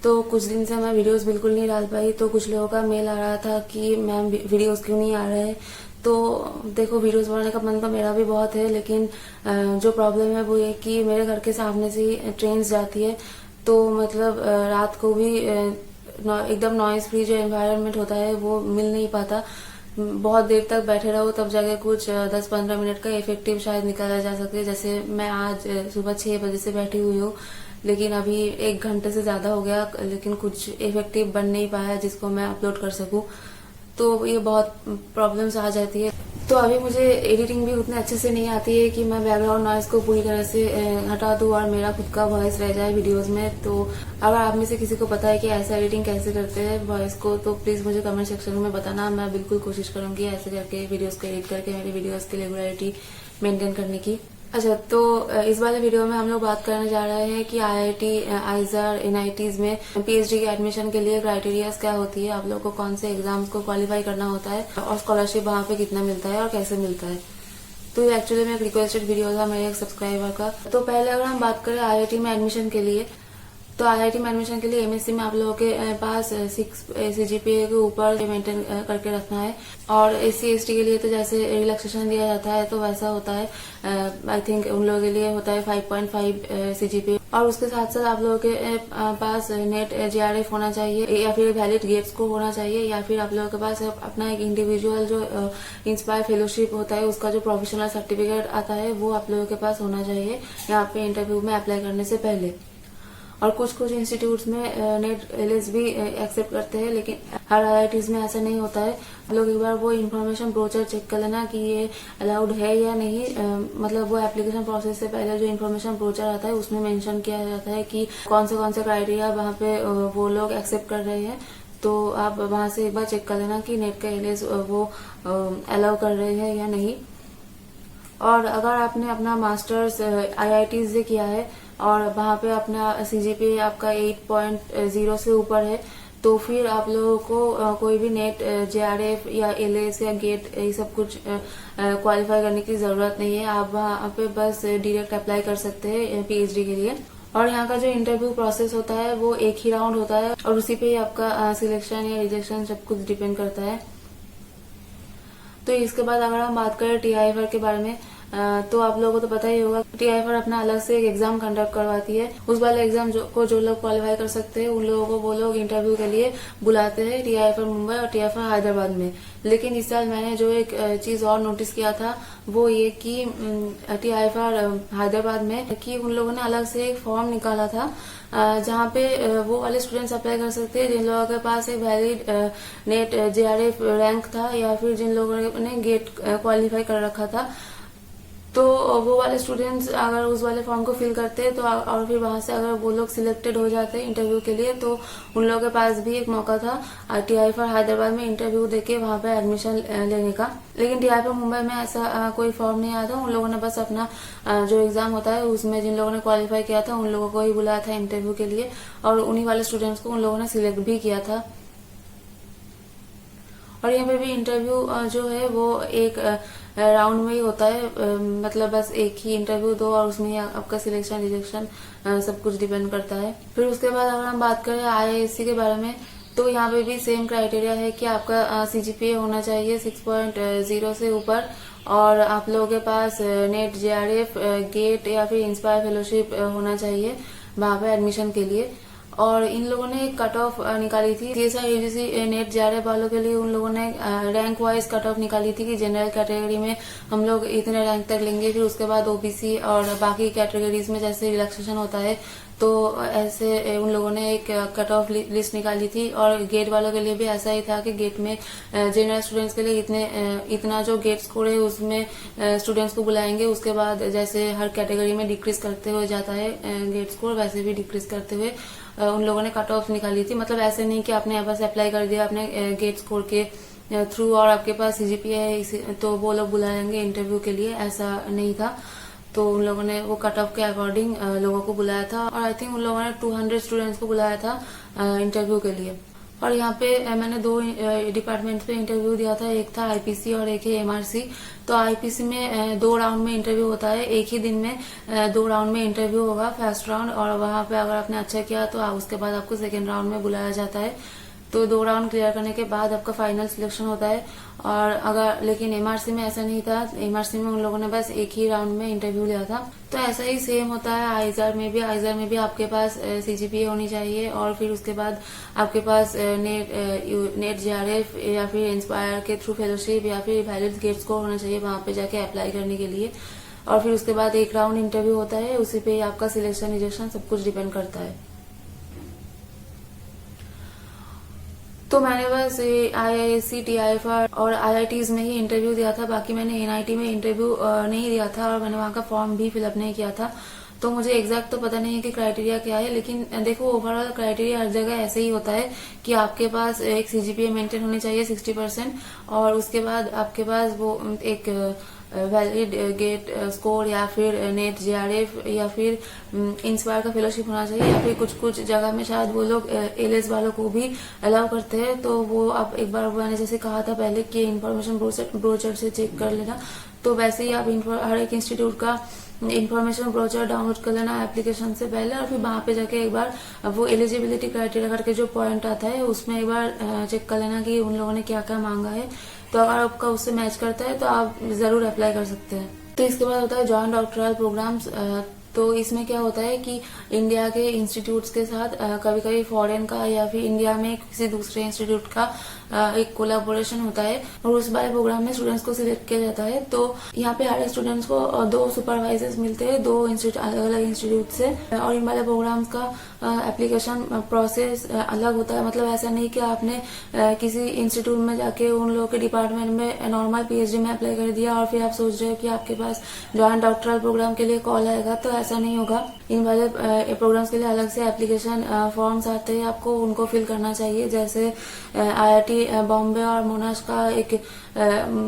तो कुछ दिन से मैं वीडियोस बिल्कुल नहीं डाल पाई। तो कुछ लोगों का मेल आ रहा था कि मैम वीडियोस क्यों नहीं आ रहे। तो देखो, वीडियोस बनाने का मन तो मेरा भी बहुत है, लेकिन जो प्रॉब्लम है वो ये कि मेरे घर के सामने से ही ट्रेन जाती है। तो मतलब रात को भी एकदम नॉइज फ्री जो एनवायरनमेंट होता है वो मिल नहीं पाता। बहुत देर तक बैठे रहो तब जाके कुछ 10-15 मिनट का इफेक्टिव शायद निकाला जा सके। जैसे मैं आज सुबह 6 बजे से बैठी हुई हूँ, लेकिन अभी 1 घंटे से ज्यादा हो गया, लेकिन कुछ इफेक्टिव बन नहीं पाया जिसको मैं अपलोड कर सकूं। तो ये बहुत प्रॉब्लम्स आ जाती है। तो अभी मुझे एडिटिंग भी उतने अच्छे से नहीं आती है कि मैं बैकग्राउंड नॉइज को पूरी तरह से हटा दूं और मेरा खुद का वॉइस रह जाए वीडियोस में। तो अगर आप में से किसी को पता है कि ऐसा एडिटिंग कैसे करते हैं वॉइस को, तो प्लीज मुझे कमेंट सेक्शन में बताना। मैं बिल्कुल कोशिश करूंगी ऐसे करके वीडियोस को एडिट करके मेरे वीडियोस की रेगुलरिटी मेंटेन करने की। अच्छा, तो इस वाले वीडियो में हम लोग बात करने जा रहे हैं कि IIT, आइजर, NITs में PhD के एडमिशन के लिए क्राइटेरियाज क्या होती है, आप लोग को कौन से एग्जाम्स को क्वालिफाई करना होता है और स्कॉलरशिप वहाँ पे कितना मिलता है और कैसे मिलता है। तो ये एक्चुअली में एक रिक्वेस्टेड वीडियो था मेरे एक सब्सक्राइबर का। तो पहले अगर हम बात करें IIT में एडमिशन के लिए, तो IIT में एडमिशन के लिए MSc में आप लोगों के पास 6 CGPA के ऊपर मेंटेन करके रखना है। और SC ST के लिए तो जैसे रिलैक्सेशन दिया जाता है तो वैसा होता है। आई थिंक उन लोगों के लिए होता है 5.5 CGPA। और उसके साथ साथ आप लोगों के पास नेट JRF होना चाहिए, या फिर वैलिड गेट स्कोर होना चाहिए, या फिर आप लोगों के पास अपना एक इंडिविजुअल जो इंस्पायर फेलोशिप होता है उसका जो प्रोफेशनल सर्टिफिकेट आता है वो आप लोगों के पास होना चाहिए यहाँ पे इंटरव्यू में अप्लाई करने से पहले। और कुछ इंस्टीट्यूट्स में नेट LS भी एक्सेप्ट करते हैं, लेकिन हर IITs में ऐसा नहीं होता है। आप लोग एक बार वो इन्फॉर्मेशन ब्रोचर चेक कर लेना कि ये अलाउड है या नहीं। मतलब वो एप्लीकेशन प्रोसेस से पहले जो इन्फॉर्मेशन ब्रोचर आता है उसमें मेंशन किया जाता है कि कौन से क्राइटेरिया वहाँ पे वो लोग एक्सेप्ट कर रहे हैं। तो आप वहाँ से एक बार चेक कर लेना कि नेट का LS वो अलाउ कर रहे हैं या नहीं। और अगर आपने अपना मास्टर्स IIT से किया है और वहाँ पे अपना CGPA आपका 8.0 से ऊपर है, तो फिर आप लोगों को कोई भी नेट JRF या LS या गेट ये सब कुछ क्वालिफाई करने की जरूरत नहीं है। आप वहाँ पे बस डायरेक्ट अप्लाई कर सकते हैं PhD के लिए। और यहाँ का जो इंटरव्यू प्रोसेस होता है वो एक ही राउंड होता है और उसी पे ही आपका सिलेक्शन या रिजेक्शन सब कुछ डिपेंड करता है। तो इसके बाद अगर हम बात करें TIFR के बारे में, तो आप लोगों को तो पता ही होगा TIFR अपना अलग से एक एग्जाम कंडक्ट करवाती है। उस वाले एग्जाम जो लोग क्वालिफाई कर सकते हैं उन लोगों को वो लोग इंटरव्यू के लिए बुलाते हैं TIFR मुंबई और TIFR हैदराबाद में। लेकिन इस साल मैंने जो एक चीज और नोटिस किया था वो ये कि TIFR हैदराबाद में कि उन लोगों ने अलग से एक फॉर्म निकाला था जहाँ पे वो वाले स्टूडेंट्स अप्लाई कर सकते हैं जिन लोगों के पास एक वैलिड नेट JRF रैंक था, या फिर जिन लोगों ने गेट क्वालिफाई कर रखा था। तो वो वाले स्टूडेंट्स अगर उस वाले फॉर्म को फिल करते हैं तो और फिर वहां से अगर वो लोग सिलेक्टेड हो जाते हैं इंटरव्यू के लिए, तो उन लोगों के पास भी एक मौका था TIFR हैदराबाद में इंटरव्यू देके वहां पे एडमिशन लेने का। लेकिन TIFR मुंबई में ऐसा कोई फॉर्म नहीं आया था। उन लोगों ने बस अपना जो एग्जाम होता है उसमें जिन लोगों ने क्वालिफाई किया था उन लोगों को ही बुलाया था इंटरव्यू के लिए, और उन्हीं वाले स्टूडेंट्स को उन लोगों ने सिलेक्ट भी किया था। और यहाँ पे भी इंटरव्यू जो है वो एक राउंड में ही होता है, मतलब बस एक ही इंटरव्यू दो और उसमें ही आपका सिलेक्शन रिजेक्शन सब कुछ डिपेंड करता है। फिर उसके बाद अगर हम बात करें IISc के बारे में, तो यहाँ पे भी सेम क्राइटेरिया है कि आपका CGPA होना चाहिए 6.0 से ऊपर, और आप लोगों के पास नेट JRF गेट या फिर इंस्पायर फेलोशिप होना चाहिए वहां पे एडमिशन के लिए। और इन लोगों ने एक कट ऑफ निकाली थी CSI UGC नेट JRF वालों के लिए। उन लोगों ने रैंक वाइज कट ऑफ निकाली थी कि जनरल कैटेगरी में हम लोग इतने रैंक तक लेंगे, फिर उसके बाद OBC और बाकी कैटेगरीज में जैसे रिलैक्सेशन होता है तो ऐसे उन लोगों ने एक कट ऑफ लिस्ट निकाली थी। और गेट वालों के लिए भी ऐसा ही था कि गेट में जनरल स्टूडेंट्स के लिए इतना जो गेट स्कोर है उसमें स्टूडेंट्स को बुलाएंगे। उसके बाद जैसे हर कैटेगरी में डिक्रीज करते हुए जाता है गेट स्कोर, वैसे भी डिक्रीज करते हुए उन लोगों ने कट ऑफ निकाली थी। मतलब ऐसे नहीं कि आपने बस अप्लाई कर दिया अपने गेट स्कोर के थ्रू और आपके पास CGPA है तो वो लोग बुलाएंगे इंटरव्यू के लिए, ऐसा नहीं था। तो उन लोगों ने वो कट ऑफ के अकॉर्डिंग लोगों को बुलाया था, और आई थिंक उन लोगों ने 200 स्टूडेंट्स को बुलाया था इंटरव्यू के लिए। और यहाँ पे मैंने 2 डिपार्टमेंट पे इंटरव्यू दिया था, एक था IPC और एक है MRC। तो आईपीसी में 2 राउंड में इंटरव्यू होता है, एक ही दिन में 2 राउंड में इंटरव्यू होगा, फर्स्ट राउंड, और वहां पे अगर आपने अच्छा किया तो उसके बाद आपको सेकेंड राउंड में बुलाया जाता है। तो 2 राउंड क्लियर करने के बाद आपका फाइनल सिलेक्शन होता है। और अगर लेकिन एमआरसी में ऐसा नहीं था, एमआरसी में उन लोगों ने बस एक ही राउंड में इंटरव्यू लिया था। तो ऐसा ही सेम होता है आइजर में भी। आइजर में भी आपके पास सीजीपीए होनी चाहिए और फिर उसके बाद आपके पास नेट जेआरएफ या फिर इंस्पायर के थ्रू फेलोशिप या फिर वैलिड गेट स्कोर होना चाहिए वहां पे जाके अप्लाई करने के लिए। और फिर उसके बाद एक राउंड इंटरव्यू होता है, उसी पे आपका सिलेक्शन रिजेक्शन सब कुछ डिपेंड करता है। तो मैंने बस आईआईएससी, टीआईएफआर और आईआईटीज में ही इंटरव्यू दिया था, बाकी मैंने एनआईटी में इंटरव्यू नहीं दिया था और मैंने वहां का फॉर्म भी फिलअप नहीं किया था। तो मुझे एग्जैक्ट तो पता नहीं है कि क्राइटेरिया क्या है, लेकिन देखो ओवरऑल क्राइटेरिया हर जगह ऐसे ही होता है कि आपके पास एक सीजीपीए मेंटेन होनी चाहिए 60% और उसके बाद आपके पास वो एक वैलिड गेट स्कोर या फिर नेट जेआरएफ या फिर इंस्पायर का फेलोशिप होना चाहिए, या फिर कुछ कुछ जगह में शायद वो लोग एलएस वालों को भी अलाउ करते हैं। तो वो आप एक बार मैंने जैसे कहा था पहले कि इन्फॉर्मेशन ब्रोचर से चेक कर लेना, तो वैसे ही आप हर एक इंस्टीट्यूट का इन्फॉर्मेशन ब्रोचर डाउनलोड कर लेना एप्लीकेशन से पहले, और फिर वहां पे जाके एक बार वो एलिजिबिलिटी क्राइटेरिया करके जो पॉइंट आता है उसमें एक बार चेक कर लेना कि उन लोगों ने क्या क्या मांगा है। तो अगर आपका उससे मैच करता है तो आप जरूर अप्लाई कर सकते हैं। तो इसके बाद होता है जॉइंट डॉक्टरल प्रोग्राम्स। तो इसमें क्या होता है कि इंडिया के इंस्टीट्यूट्स के साथ कभी कभी फॉरेन का या फिर इंडिया में किसी दूसरे इंस्टीट्यूट का एक कोलैबोरेशन होता है और उस वाले प्रोग्राम में स्टूडेंट्स को सिलेक्ट किया जाता है। तो यहाँ पे हर एक स्टूडेंट्स को 2 सुपरवाइजर्स मिलते हैं 2 अलग अलग इंस्टीट्यूट से, और इन वाले प्रोग्राम्स का एप्लीकेशन प्रोसेस अलग होता है। मतलब ऐसा नहीं कि आपने किसी इंस्टीट्यूट में जाके उन लोगों के डिपार्टमेंट में नॉर्मल पीएचडी में अप्लाई कर दिया और फिर आप सोच रहे हो कि आपके पास जॉइंट डॉक्टरल प्रोग्राम के लिए कॉल आएगा, तो ऐसा नहीं होगा। इन वाले प्रोग्राम्स के लिए अलग से एप्लीकेशन फॉर्म्स आते हैं, आपको उनको फिल करना चाहिए। जैसे आईआईटी बॉम्बे और मोनाश का एक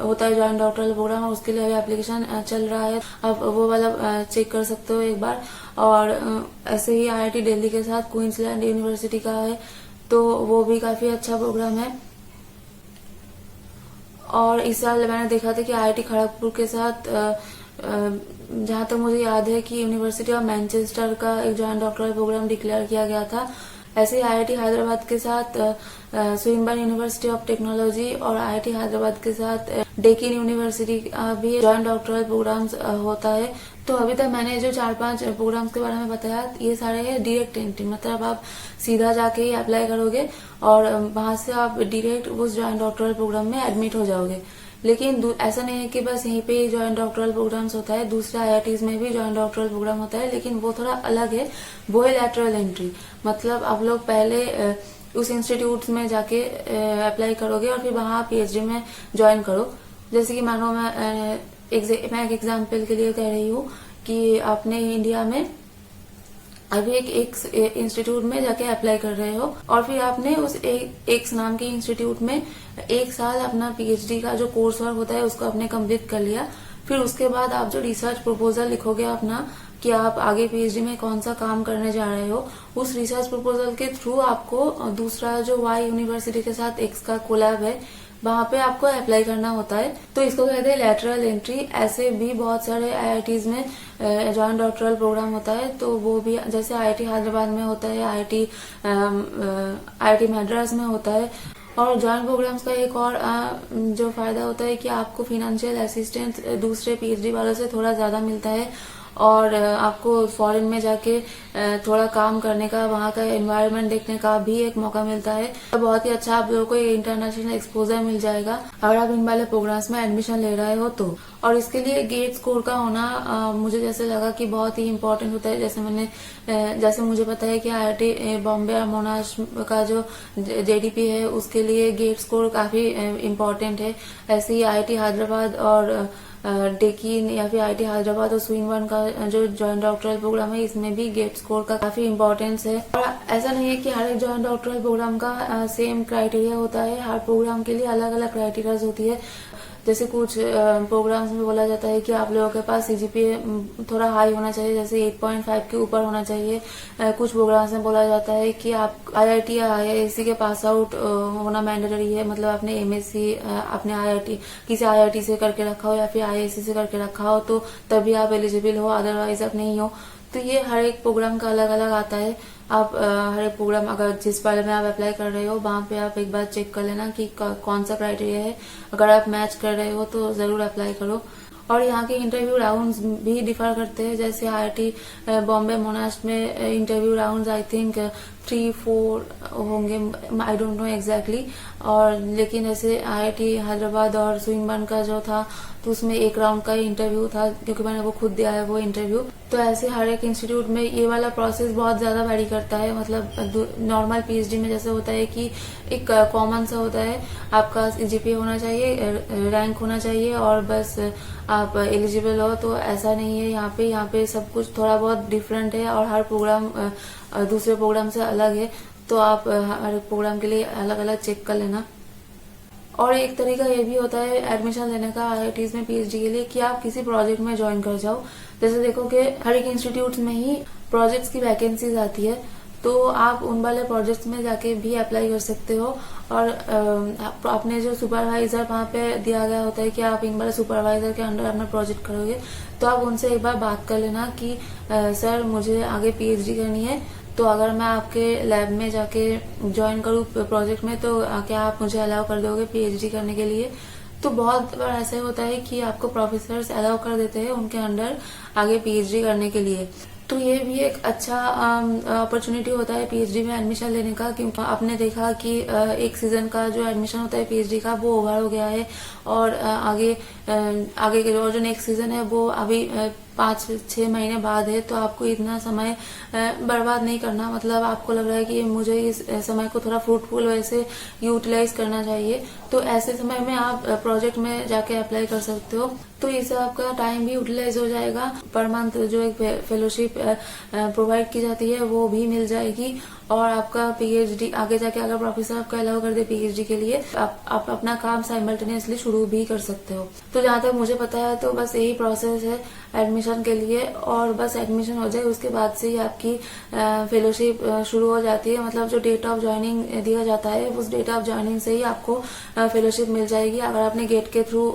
होता है जॉइंट डॉक्टरल प्रोग्राम, और उसके लिए अभी एप्लीकेशन चल रहा है, आप वो वाला चेक कर सकते हो एक बार। और ऐसे ही आईआईटी दिल्ली के साथ क्वींसलैंड यूनिवर्सिटी का है, तो वो भी काफी अच्छा प्रोग्राम है। और इस साल मैंने देखा था कि आईआईटी खड़गपुर के साथ जहां तक मुझे याद है कि यूनिवर्सिटी ऑफ मैनचेस्टर का एक जॉइंट डॉक्टरल प्रोग्राम डिक्लेयर किया गया था। ऐसे ही आईआईटी हैदराबाद के साथ स्विनबर्न यूनिवर्सिटी ऑफ टेक्नोलॉजी और आईआईटी हैदराबाद के साथ डेकिन यूनिवर्सिटी का भी जॉइंट डॉक्टरल प्रोग्राम्स होता है। तो अभी तक मैंने जो 4-5 प्रोग्राम्स के बारे में बताया, ये सारे हैं डायरेक्ट एंट्री, मतलब आप सीधा जाके ही अप्लाई करोगे और वहां से आप डायरेक्ट उस जॉइंट डॉक्टरल प्रोग्राम में एडमिट हो जाओगे। लेकिन ऐसा नहीं है कि बस यहीं पे जॉइंट डॉक्टरल प्रोग्राम्स होता है, दूसरे आईआईटीज में भी जॉइंट डॉक्टरल प्रोग्राम होता है, लेकिन वो थोड़ा अलग है। वो है लैटरल एंट्री, मतलब आप लोग पहले उस इंस्टीट्यूट में जाके अप्लाई करोगे और फिर वहां पीएचडी में ज्वाइन करो। जैसे कि मानो मैं एक एग्जाम्पल के लिए कह रही हूँ कि आपने इंडिया में अभी एक इंस्टीट्यूट में जाके अप्लाई कर रहे हो और फिर आपने उस एक नाम के इंस्टीट्यूट में 1 साल अपना पीएचडी का जो कोर्स वर्क होता है उसको आपने कंप्लीट कर लिया। फिर उसके बाद आप जो रिसर्च प्रपोजल लिखोगे अपना कि आप आगे पीएचडी में कौन सा काम करने जा रहे हो, उस रिसर्च प्रपोजल के थ्रू आपको दूसरा जो वाई यूनिवर्सिटी के साथ एक्स का कोलैब है वहां पे आपको अप्लाई करना होता है। तो इसको कहते हैं लैटरल एंट्री। ऐसे भी बहुत सारे आईआईटीज में जॉइंट डॉक्टरल प्रोग्राम होता है, तो वो भी जैसे आईआईटी हैदराबाद में होता है, आईआईटी मद्रास में होता है। और जॉइंट प्रोग्राम्स का एक और जो फायदा होता है कि आपको फाइनेंशियल असिस्टेंस दूसरे पीएचडी वालों से थोड़ा ज्यादा मिलता है और आपको फॉरेन में जाके थोड़ा काम करने का, वहाँ का एनवायरनमेंट देखने का भी एक मौका मिलता है। तो बहुत ही अच्छा आप लोगों को इंटरनेशनल एक्सपोजर मिल जाएगा अगर आप इन वाले प्रोग्राम्स में एडमिशन ले रहे हो तो। और इसके लिए गेट स्कोर का होना मुझे जैसे लगा कि बहुत ही इम्पोर्टेंट होता है। जैसे मुझे पता है कि आईआईटी बॉम्बे और मोनाश का जो जेडीपी है उसके लिए गेट स्कोर काफी इम्पोर्टेंट है। ऐसे ही आईआईटी हैदराबाद और डेकिन या फिर आईआईटी हैदराबाद और स्विनबर्न का जो जॉइंट डॉक्टरल प्रोग्राम है इसमें भी गेट स्कोर का काफी इम्पोर्टेंस है। और ऐसा नहीं है कि हर एक जॉइंट डॉक्टरल प्रोग्राम का सेम क्राइटेरिया होता है, हर प्रोग्राम के लिए अलग अलग क्राइटेरिया होती है। जैसे कुछ प्रोग्राम्स में बोला जाता है कि आप लोगों के पास सीजीपीए थोड़ा हाई होना चाहिए, जैसे 8.5 के ऊपर होना चाहिए। कुछ प्रोग्राम्स में बोला जाता है कि आप आईआईटी या आईआईएससी के पास आउट होना मैंडेटरी है, मतलब आपने एमएससी अपने आईआईटी किसी आईआईटी से करके रखा हो या फिर आईआईएससी से करके रखा हो तो तभी आप एलिजिबल हो, अदरवाइज आप नहीं हो। तो ये हर एक प्रोग्राम का अलग अलग आता है। आप हर एक प्रोग्राम अगर जिस वाले में आप अप्लाई कर रहे हो वहां पे आप एक बार चेक कर लेना कि कौन सा क्राइटेरिया है। अगर आप मैच कर रहे हो तो जरूर अप्लाई करो। और यहाँ के इंटरव्यू राउंड्स भी डिफर करते हैं। जैसे आईआईटी बॉम्बे मोनास्ट में इंटरव्यू राउंड्स आई थिंक 3-4 होंगे, आई डोंट नो एग्जैक्टली। और लेकिन जैसे आईआईटी हैदराबाद और स्विनबर्न का जो था तो उसमें एक राउंड का ही इंटरव्यू था, क्योंकि मैंने वो खुद दिया है वो इंटरव्यू। तो ऐसे हर एक इंस्टीट्यूट में ये वाला प्रोसेस बहुत ज्यादा वैरी करता है। मतलब नॉर्मल पीएचडी में जैसे होता है कि एक कॉमन सा होता है, आपका जीपीए होना चाहिए, रैंक होना चाहिए और बस आप एलिजिबल हो। तो ऐसा नहीं है यहाँ पे सब कुछ थोड़ा बहुत डिफरेंट है और हर प्रोग्राम दूसरे प्रोग्राम से अलग है। तो आप हर प्रोग्राम के लिए अलग अलग चेक कर लेना। और एक तरीका ये भी होता है एडमिशन लेने का आईआईटीज में पीएचडी के लिए कि आप किसी प्रोजेक्ट में ज्वाइन कर जाओ। जैसे देखो कि हर एक इंस्टीट्यूट में ही प्रोजेक्ट्स की वैकेंसीज आती है, तो आप उन वाले प्रोजेक्ट्स में जाके भी अप्लाई कर सकते हो। और अपने जो सुपरवाइजर वहाँ पे दिया गया होता है कि आप इन वाले सुपरवाइजर के अंडर अपना प्रोजेक्ट करोगे, तो आप उनसे एक बार बात कर लेना कि सर मुझे आगे पीएचडी करनी है, तो अगर मैं आपके लैब में जाके ज्वाइन करूँ प्रोजेक्ट में तो क्या आप मुझे अलाउ कर दोगे पीएचडी करने के लिए। तो बहुत बार ऐसा होता है कि आपको प्रोफेसर्स अलाउ कर देते हैं उनके अंडर आगे पीएचडी करने के लिए। तो ये भी एक अच्छा अपॉर्चुनिटी होता है पीएचडी में एडमिशन लेने का, क्योंकि आपने देखा कि एक सीजन का जो एडमिशन होता है पीएचडी का वो ओवर हो गया है और आगे के जो नेक्स्ट सीजन है वो अभी 5-6 महीने बाद है। तो आपको इतना समय बर्बाद नहीं करना, मतलब आपको लग रहा है कि मुझे इस समय को थोड़ा फ्रूटफुल वैसे यूटिलाइज करना चाहिए, तो ऐसे समय में आप प्रोजेक्ट में जाके अप्लाई कर सकते हो। तो इससे आपका टाइम भी यूटिलाइज हो जाएगा। पर मंथ जो एक फेलोशिप प्रोवाइड की जाती है वो भी मिल जाएगी और आपका पीएचडी आगे जाके अगर प्रोफेसर आपको अलाउ कर दे पीएचडी के लिए, आप अपना काम साइमल्टेनियसली शुरू भी कर सकते हो। तो जहां तक मुझे पता है तो बस यही प्रोसेस है एडमिशन के लिए, और बस एडमिशन हो जाए उसके बाद से ही आपकी फेलोशिप शुरू हो जाती है। मतलब जो डेट ऑफ ज्वाइनिंग दिया जाता है उस डेट ऑफ ज्वाइनिंग से ही आपको फेलोशिप मिल जाएगी। अगर आपने गेट के थ्रू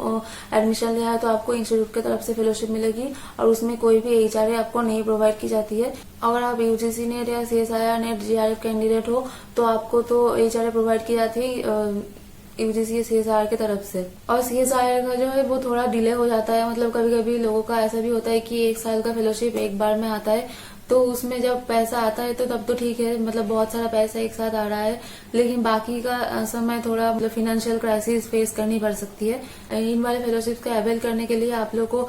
एडमिशन लिया है तो आपको इंस्टीट्यूट की तरफ से फेलोशिप मिलेगी और उसमें कोई भी एचआरए आपको नहीं प्रोवाइड की जाती है। अगर आप यूजीसी नेट या सीएसआईआर नेट जीआरएफ कैंडिडेट हो तो आपको तो एचआरए प्रोवाइड की जाती है यूजीसी सीएसआईआर की तरफ से। और सीएसआईआर का जो है वो थोड़ा डिले हो जाता है, मतलब कभी कभी लोगों का ऐसा भी होता है कि 1 साल का फेलोशिप एक बार में आता है, तो उसमें जब पैसा आता है तो तब तो ठीक है, मतलब बहुत सारा पैसा एक साथ आ रहा है, लेकिन बाकी का समय थोड़ा मतलब फाइनेंशियल क्राइसिस फेस करनी पड़ सकती है। इन वाले फेलोशिप का अवेल करने के लिए आप लोग को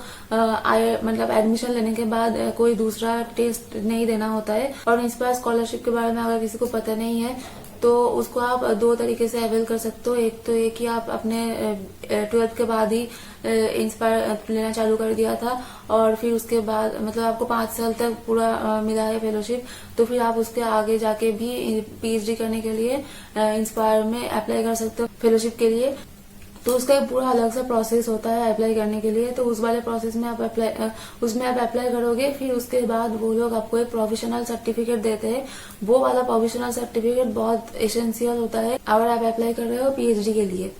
मतलब एडमिशन लेने के बाद कोई दूसरा टेस्ट नहीं देना होता है। और इंस्पायर स्कॉलरशिप के बारे में अगर किसी को पता नहीं है तो उसको आप 2 तरीके से अवेल कर सकते हो। एक तो ये कि आप अपने 12th के बाद ही इंस्पायर लेना चालू कर दिया था और फिर उसके बाद मतलब आपको 5 साल तक पूरा मिला है फेलोशिप, तो फिर आप उसके आगे जाके भी पीएचडी करने के लिए इंस्पायर में अप्लाई कर सकते हो फेलोशिप के लिए। तो उसका एक पूरा अलग सा प्रोसेस होता है अप्लाई करने के लिए। तो उस वाले प्रोसेस में आप अप्लाई करोगे, फिर उसके बाद वो लोग आपको एक प्रोफेशनल सर्टिफिकेट देते हैं। वो वाला प्रोफेशनल सर्टिफिकेट बहुत एसेंशियल होता है अगर आप अप्लाई कर रहे हो पीएचडी के लिए।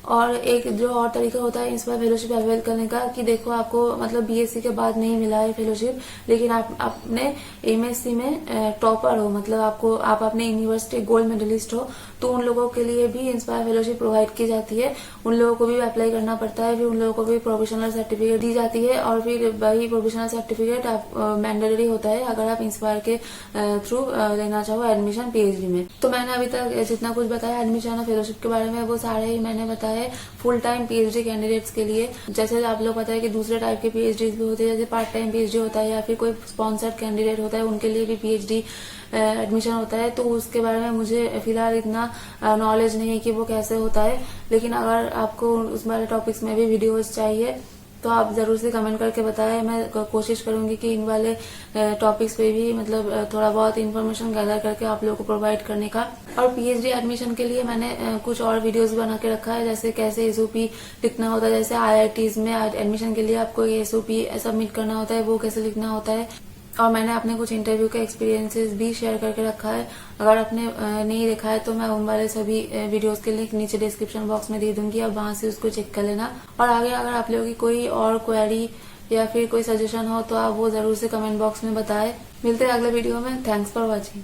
और एक जो और तरीका होता है इंस्पायर फेलोशिप अवेल करने का कि देखो आपको मतलब बीएससी के बाद नहीं मिला है फेलोशिप, लेकिन आप अपने एमएससी में टॉपर हो, मतलब आप अपने यूनिवर्सिटी गोल्ड मेडलिस्ट हो, तो उन लोगों के लिए भी इंस्पायर फेलोशिप प्रोवाइड की जाती है। उन लोगों को भी अप्लाई करना पड़ता है, फिर उन लोगों को भी प्रोफेशनल सर्टिफिकेट दी जाती है और फिर वही प्रोफेशनल सर्टिफिकेट आप मैंडेटरी होता है अगर आप इंस्पायर के थ्रू लेना चाहो एडमिशन पीएचडी में। तो मैंने अभी तक जितना कुछ बताया एडमिशन और फेलोशिप के बारे में वो सारे ही मैंने बताया है फुल टाइम पीएचडी कैंडिडेट्स के लिए। जैसे आप लोग पता है कि दूसरे टाइप के पीएचडी भी होते हैं, जैसे पार्ट टाइम पीएचडी होता है या फिर कोई स्पॉन्सर्ड कैंडिडेट होता है, उनके लिए भी पीएचडी एडमिशन होता है। तो उसके बारे में मुझे फिलहाल इतना नॉलेज नहीं है कि वो कैसे होता है, लेकिन अगर आपको उस वाले टॉपिक्स में भी वीडियोस चाहिए तो आप जरूर से कमेंट करके बताएं। मैं कोशिश करूंगी कि इन वाले टॉपिक्स पे भी मतलब थोड़ा बहुत इन्फॉर्मेशन गैदर करके आप लोगों को प्रोवाइड करने का। और पीएचडी एडमिशन के लिए मैंने कुछ और वीडियोस बना के रखा है, जैसे कैसे एसओपी लिखना होता है, जैसे आईआईटीज में एडमिशन के लिए आपको एसओपी सबमिट करना होता है, वो कैसे लिखना होता है। और मैंने अपने कुछ इंटरव्यू के एक्सपीरियंसेस भी शेयर करके रखा है। अगर आपने नहीं देखा है तो मैं उन वाले सभी वीडियोस के लिंक नीचे डिस्क्रिप्शन बॉक्स में दे दूंगी, आप वहां से उसको चेक कर लेना। और आगे अगर आप लोगों की कोई और क्वेरी या फिर कोई सजेशन हो तो आप वो जरूर से कमेंट बॉक्स में बताएं। मिलते हैं अगले वीडियो में। Thanks for watching.